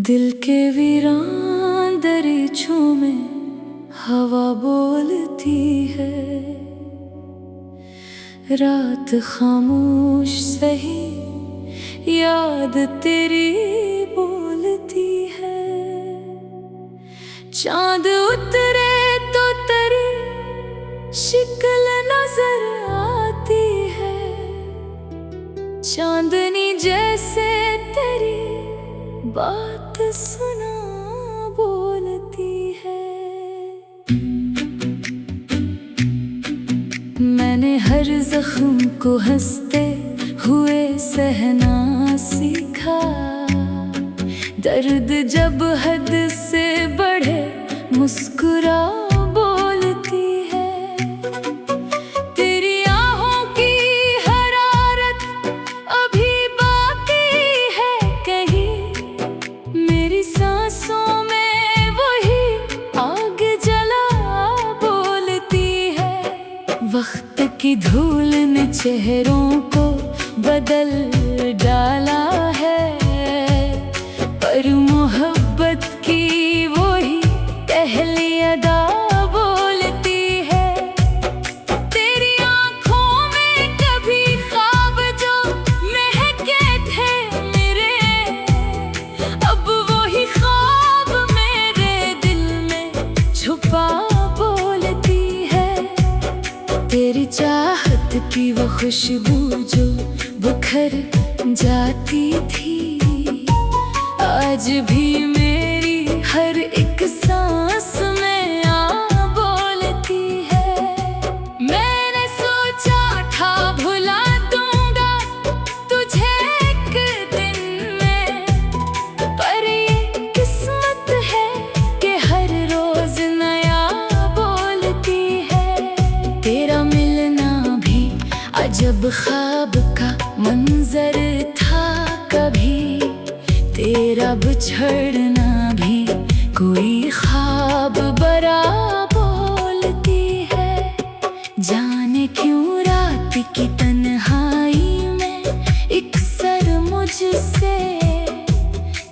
दिल के वीरान दरीचों में हवा बोलती है। रात खामोश सही याद तेरी बोलती है। चांद उतरे तो तेरी शिक्ल नजर आती है। चांदनी जैसे तेरी बात सुना बोलती है। मैंने हर जख्म को हंसते हुए सहना सीखा। दर्द जब हद से बढ़े मुस्कुरा बोलती है। तेरी आहों की हरारत अभी बाकी है कहीं। मेरी सांसों में वही आग जला बोलती है। वक्त की धूल ने चेहरों को बदल डाला है, पर मोहब्बत की वही पहली अदा बोलती है। तेरी आँखों में कभी ख्वाब जो महके थे मेरे, अब वही ख्वाब मेरे दिल में छुपा बोलती है। तेरी चाहत की वो खुशबू जो बिखर जाती थी, आज भी मेरी हर एक सांस में आ बोलती है। मैंने सोचा था भुला दूंगा तुझे एक दिन में, पर ये किस्मत है कि हर रोज नया बोलती है। तेरा मिलना भी अजब ख्वाब का मंजर था कभी। तेरा बिछड़ना भी कोई ख्वाब बरा बोलती है। जाने क्यों रात की तन्हाई में एक सर मुझसे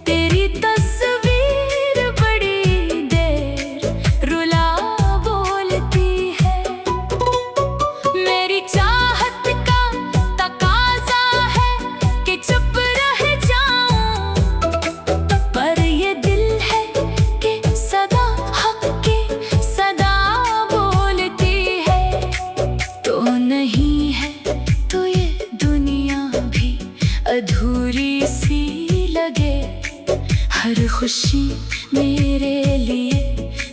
तेरी तस्वीर बड़ी देर रुला बोलती है। मेरी चाहत का तकाजा है कि चुप रह जाऊं, पर ये दिल है कि सदा हक की सदा बोलती है। तो नहीं है तो ये दुनिया भी अधूरी सी लगे। हर खुशी मेरे लिए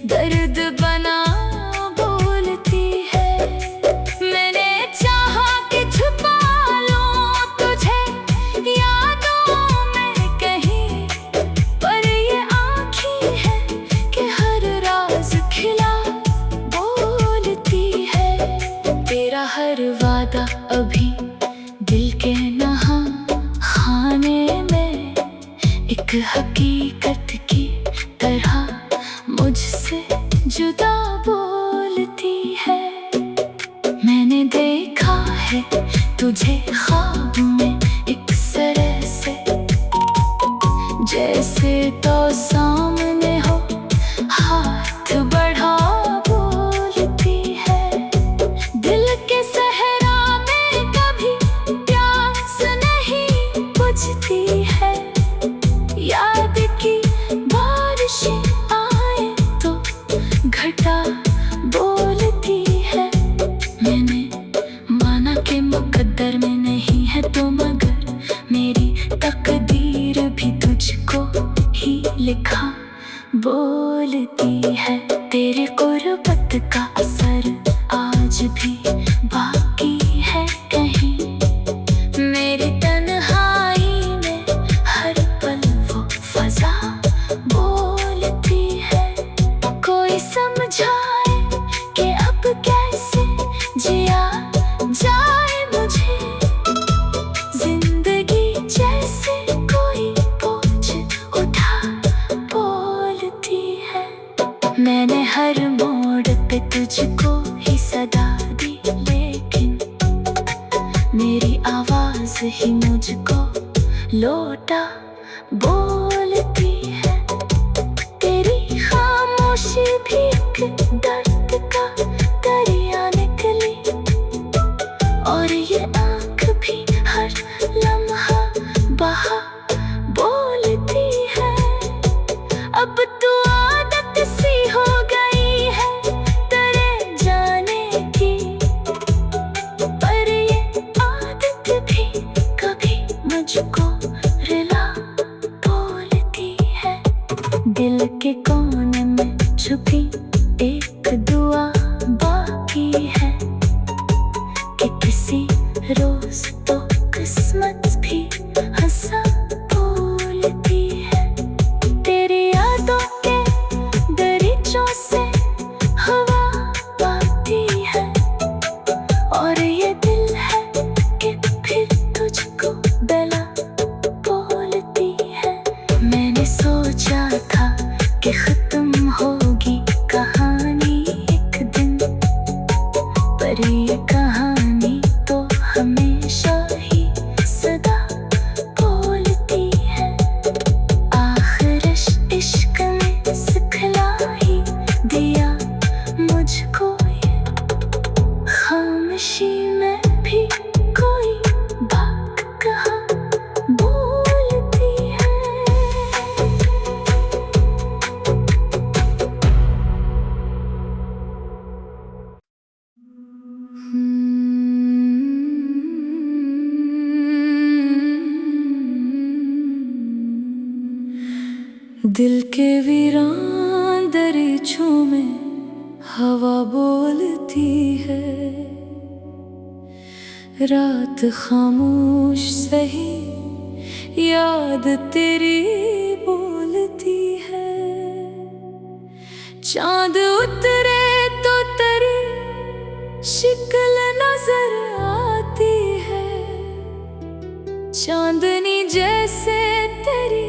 दर्द बना बोलती है। मैंने चाहा कि छुपा लूं तुझे यादों में कहीं, पर ये आँखें हैं कि हर राज खिला बोलती है। तेरा हर वादा अभी दिल के नहा खाने में एक हकीकत की तरह मुझसे जुदा बोलती है। मैंने देखा है तुझे ख्वाब में एक तरह से, जैसे तो सामने हो हाथ बढ़ा बोलती है। दिल के सहरा में कभी प्यास नहीं बुझती है। याद की बारिशें आए तो घटा बोलती है। मैंने माना कि मुकद्दर में नहीं है तो, मगर मेरी तकदीर भी तुझको ही लिखा बोलती है। तेरे कुर्बत का असर आज भी बाकी है कहीं। मेरी तन्हाई में हर पल वो फजा बोलती है। कोई समझाए कि अब कैसे जिया जाए मुझे। जिंदगी जैसे कोई बोझ उठा बोलती है। मैंने हर मोड़ पे तुझको ही सदा दी, लेकिन मेरी आवाज ही मुझको लौटा बोलती है। भी एक दर्द का दरिया निकली, और ये आँख भी हर लम्हा बहा बोलती है। अब तो आदत सी हो गई है तेरे जाने की, पर ये आदत भी कभी मुझको रुला बोलती है। दिल के कोने में छुपी एक दुआ बाकी है कि किसी रोज तो किस्मत भी हंसा बोलती है। तेरी यादों के दरीचों से हवा आती है, और ये दिल है कि फिर तुझको बेला बोलती है। मैंने सोचा था कि खत्म होगी कहानी एक दिन, पर ये कहानी तो हमेशा ही सदा बोलती है। आखिर इश्क ने सिखला ही दिया मुझको ये, खामोशी में भी कोई बात कहा बोलती है। दिल के वीरान दरीचों में हवा बोलती है। रात खामोश सही याद तेरी बोलती है। चांद उतरे तो तेरी शिक्ल नजर आती है, चांदनी जैसे तेरी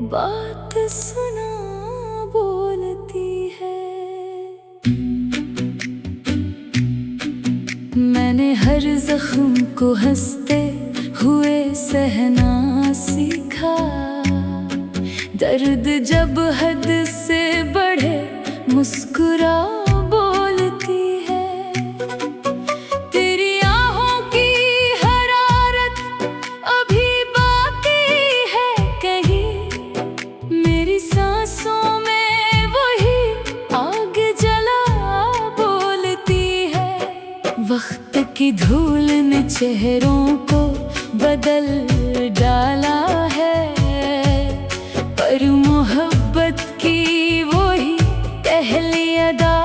बात सुना बोलती है। मैंने हर जख्म को हंसते हुए सहना सीखा, दर्द जब हद से बढ़े मुस्कुरा बोलती है। तेरी आहों की हरारत अभी बाकी है कहीं, मेरी सांसों में वही आग जला बोलती है। वक्त की धूल ने चेहरों को बदल डाला है, पर मोहब्बत की वही पहली अदा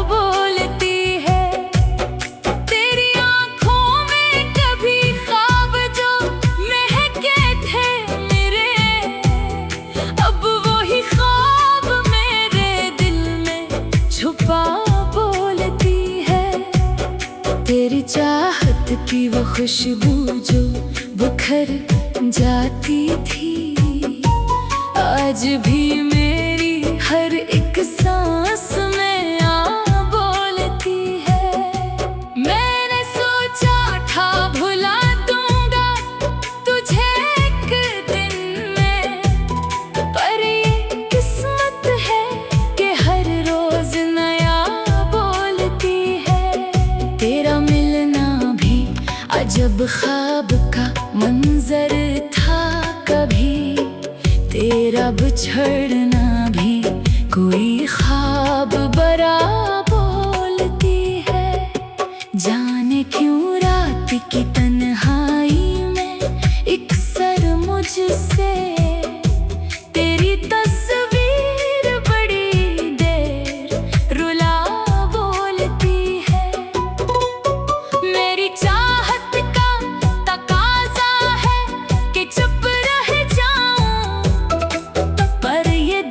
बोलती है। तेरी आँखों में कभी ख्वाब जो महके थे मेरे, अब वही ख्वाब मेरे दिल में छुपा बोलती है। तेरी चाहत की वो खुशबू जो बुखर जाती थी, आज भी मेरी हर एक सांस में आ बोलती है। मैंने सोचा था भुला दूंगा तुझे एक दिन में, पर ये किस्मत है कि हर रोज नया बोलती है। तेरा मिलना भी अजब ख्वाब का मंजर था कभी, तेरा बिछड़ना भी कोई ख्वाब बरा बोलती है। जाने क्यों रात की तन्हाई में एक सर मुझसे तेरी तस्वीर बड़ी देर रुला बोलती है। मेरी चाहत का तकाजा है कि चुप रह जाऊं, पर ये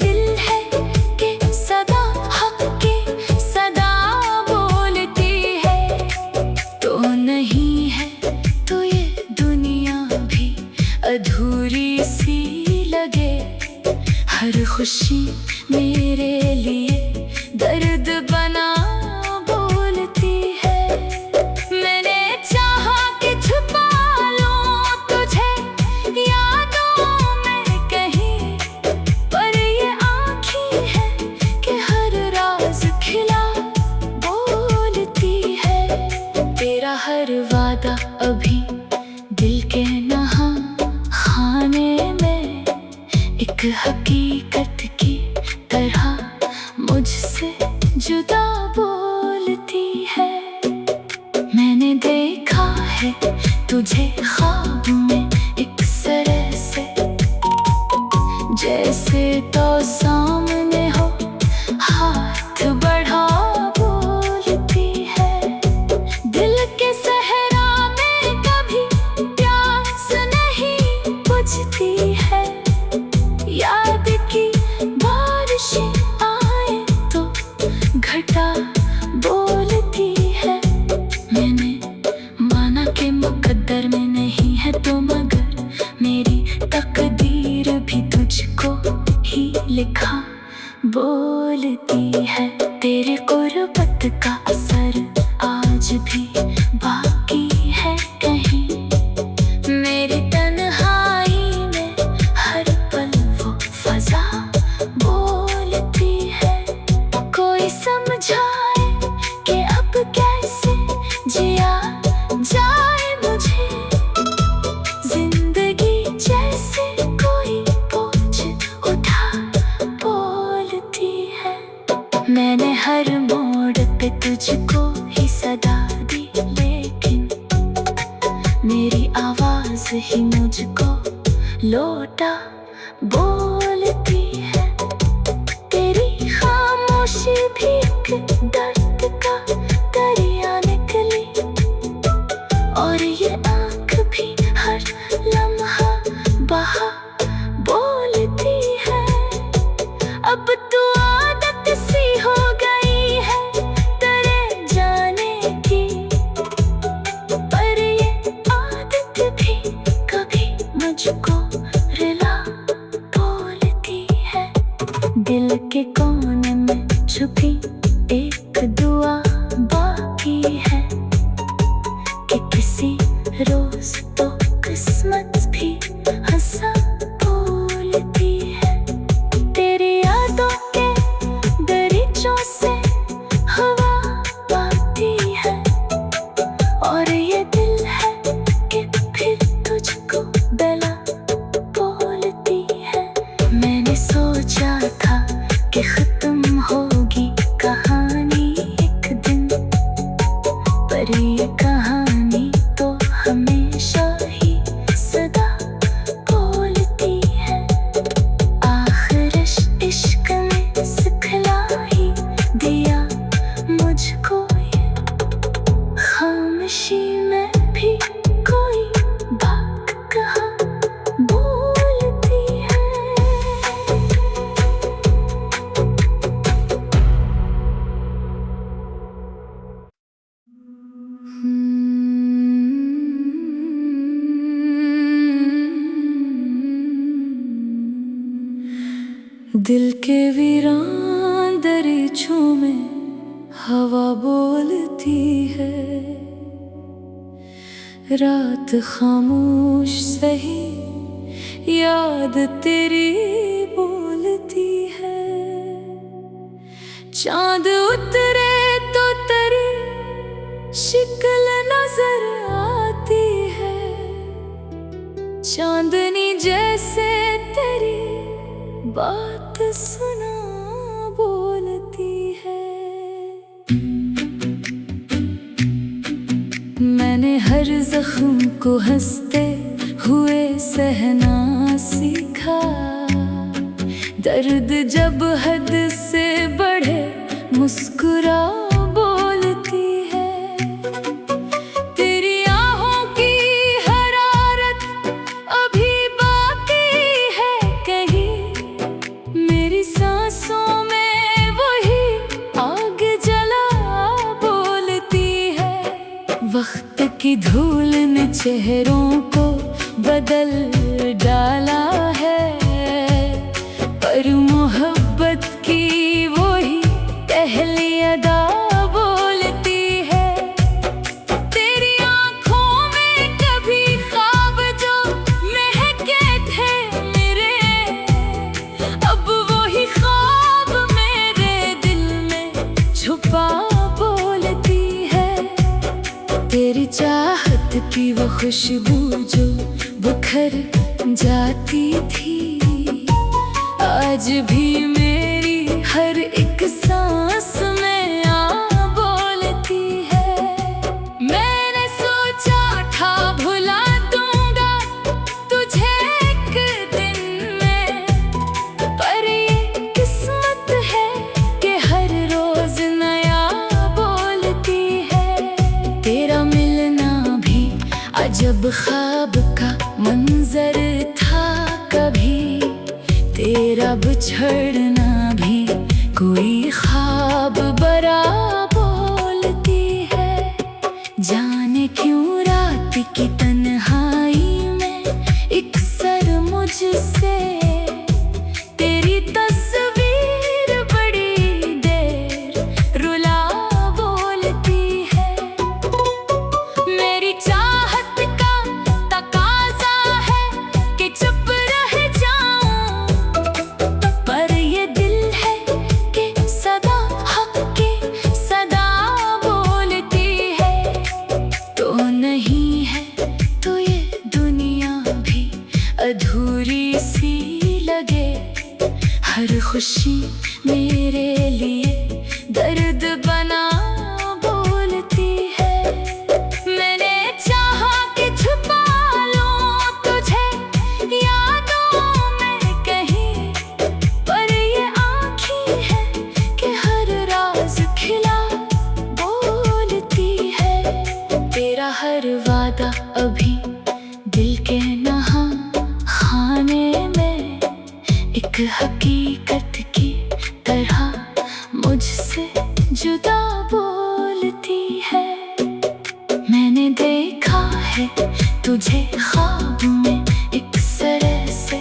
तुझे ख्वाब में एक तरह से, जैसे तो सामने हो, हाथ बढ़ा बोलती है। दिल के सहरा में कभी प्यास नहीं बुझती है। याद की बारिशें आए तो घटा बोलती है। मैंने माना कि मुकद्दर में नहीं है तो, मगर मेरी तकदीर भी तुझको ही लिखा बोलती है। तेरे गुर्बत का असर आज भी बाकी है कहीं, मेरी तन्हाई में हर पल वो फजा बोलती है। कोई समझाए कि अब कैसे जिया जाए मुझे, जिंदगी जैसे कोई बोझ उठा बोलती है। मैंने हर मोड़ पे तुझको ही सदा दी, लेकिन मेरी आवाज ही मुझको लौटा बोलती है। तेरी खामोशी भी एक दर्द का दरिया निकली, और ये आँख भी हर लम्हा बहा बोलती है। अब तो आदत सी हो गई है तेरे जाने की, पर ये आदत भी कभी मुझको रिला बोलती है। दिल के कोने में छुपी एक दुआ बाकी है, कि किसी रोज तो किस्मत भी हंसा बोलती है। तेरी यादों के दरीचों से हवा आती है, और ये दिल है कि फिर तुझको बेला बोलती है। मैंने सोचा था कि खत्म होगी कहानी एक दिन, पर ये कहानी तो हमेशा ही सदा बोलती है। आखिर इश्क में सिखला ही दिया मुझको ये, खामोशी में भी कोई बात कहा बोलती है। दिल के वीरान दरीचों में हवा बोलती है। रात खामोश सही, याद तेरी बोलती है। चांद उतरे तो तेरी शिक्ल नजर आती है, चांदनी जैसे तेरी बात सुना बोलती है। मैंने हर जख्म को हंसते हुए सहना सीखा, दर्द जब हद से बढ़े मुस्कुरा बोलती है। तेरी आहों की हरारत अभी बाकी है कहीं, मेरी सांसों में वही आग जला बोलती है। वक्त की धूल ने चेहरों को बदल डाला है, पर मोहब्बत की वही पहली अदा बोलती है। तेरी आँखों में कभी ख्वाब जो महके थे मेरे, अब वही ख्वाब मेरे दिल में छुपा बोलती है। तेरी चाहत की वो खुशबू जो बिखर जाती थी, आज भी मेरी हर एक सांस में आ बोलती है। मैंने सोचा था भुला सब ख्वाब का मंजर था कभी, तेरा बिछड़ना भी कोई ख्वाब बरा बोलती है। जाने क्यों रात की तन्हाई में एक सर मुझसे तेरी तस्वीर बड़ी देर रुला बोलती है। मेरी चाहत का तकाजा है कि चुप रह जाऊं, पर ये दिल है कि सदा हक की सदा बोलती है। तो नहीं है तो ये दुनिया भी अधूरी सी लगे, हर खुशी मेरे लिए दर्द बना बोलती है। मैंने चाहा कि छुपा लूं तुझे यादों में कहीं, पर ये आँखें हैं कि हर राज खिला बोलती है। तेरा हर वादा अभी दिल के नहा खाने में एक हकीकत की तरह मुझसे जुदा बोलती है। मैंने देखा है तुझे ख्वाब में एक तरह से,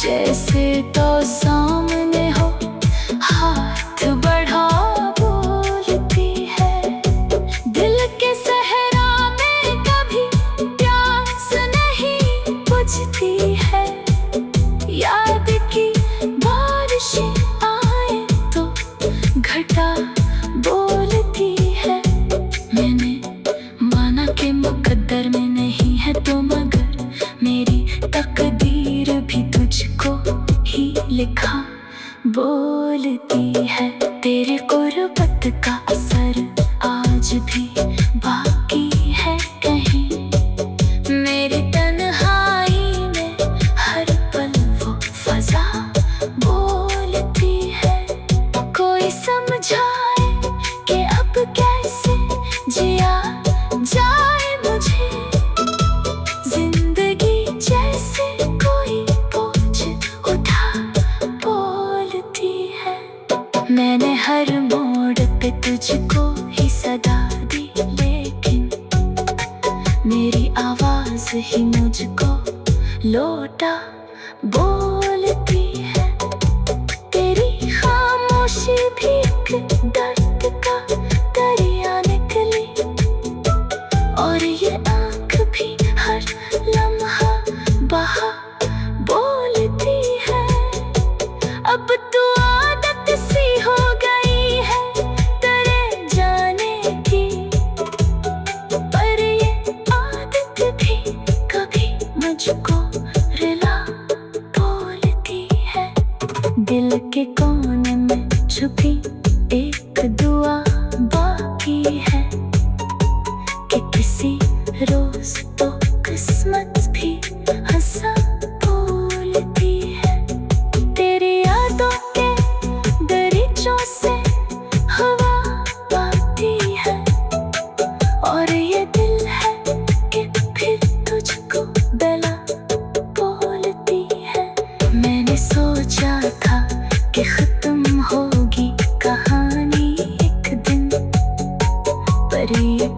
जैसे तो सामने हो हाथ बढ़ा बोलती है। दिल के सहरा में कभी प्यास नहीं बुझती है, याद की बारिशें आए तो घटा बोलती है। मैंने माना कि मुकद्दर में नहीं है तो मगर मेरी तकदीर भी तुझको ही लिखा बोलती है। तेरे गुर्बत का असर आज भी बाकी है कहीं, मेरी तन्हाई में हर पल वो फजा बोलती है। कोई समझाए कि अब कैसे जिया जाए मुझे, जिंदगी जैसे कोई बोझ उठा बोलती है। मैंने हर मोड़ पे तुझको ही सदा दी, लेकिन मेरी आवाज ही मुझको लौटा बोलती है। तेरी खामोशी भी एक दर्द का दरिया निकली, और ये आँख भी हर लम्हा बहा बोलती है। अब तो आदत सी हो गई है तेरे जाने की, पर ये आदत भी कभी मुझको रुला बोलती है। दिल के कोने में छुपी एक दुआ बाकी है कि किसी रोज तो किस्मत भी हंसा बोलती है। तेरी यादों के दरीचों से हवा आती है, और ये दिल है कि फिर तुझको बेला बोलती है। मैंने सोचा था कि खत्म होगी कहानी एक दिन, पर ये